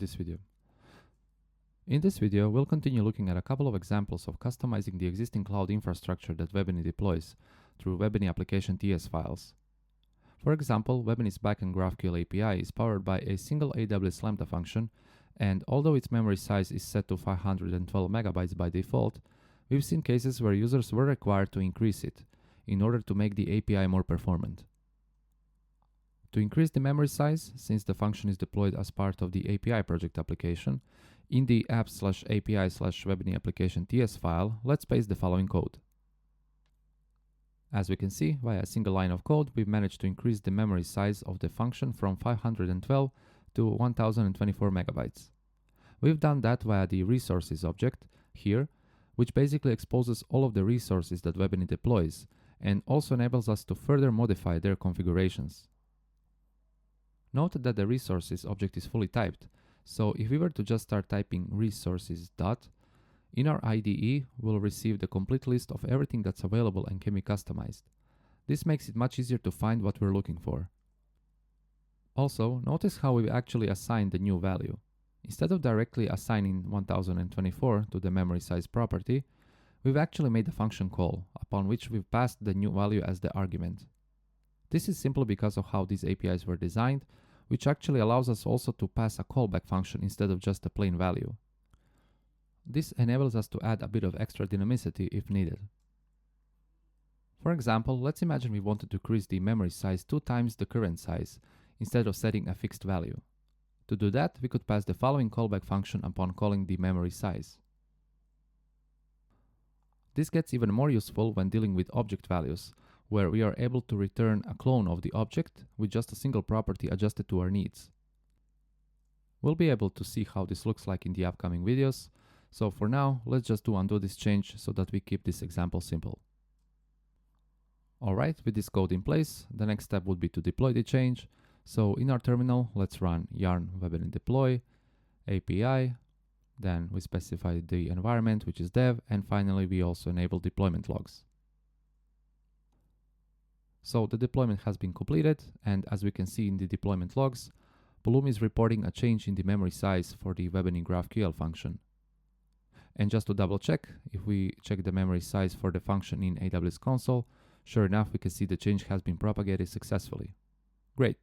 this video. In this video, we'll continue looking at a couple of examples of customizing the existing cloud infrastructure that Webiny deploys through Webiny application TS files. For example, Webiny's backend GraphQL API is powered by a single AWS Lambda function, and although its memory size is set to 512 megabytes by default, we've seen cases where users were required to increase it in order to make the API more performant. To increase the memory size, since the function is deployed as part of the API project application, in the app/api/Webiny application TS file, let's paste the following code. As we can see, via a single line of code, we've managed to increase the memory size of the function from 512 to 1024 megabytes. We've done that via the resources object here, which basically exposes all of the resources that Webiny deploys and also enables us to further modify their configurations. Note that the resources object is fully typed, so if we were to just start typing resources dot, in our IDE we'll receive the complete list of everything that's available and can be customized. This makes it much easier to find what we're looking for. Also, notice how we've actually assigned the new value. Instead of directly assigning 1024 to the memory size property, we've actually made a function call, upon which we've passed the new value as the argument. This is simply because of how these APIs were designed, which actually allows us also to pass a callback function instead of just a plain value. This enables us to add a bit of extra dynamicity if needed. For example, let's imagine we wanted to increase the memory size 2 times the current size, instead of setting a fixed value. To do that, we could pass the following callback function upon calling the memory size. This gets even more useful when dealing with object values, where we are able to return a clone of the object with just a single property adjusted to our needs. We'll be able to see how this looks like in the upcoming videos, so for now, let's just undo this change so that we keep this example simple. Alright, with this code in place, the next step would be to deploy the change. So in our terminal, let's run yarn webiny deploy API, then we specify the environment, which is dev, and finally we also enable deployment logs. So the deployment has been completed, and as we can see in the deployment logs, Bloom is reporting a change in the memory size for the Webiny GraphQL function. And just to double check, if we check the memory size for the function in AWS console, sure enough we can see the change has been propagated successfully. Great.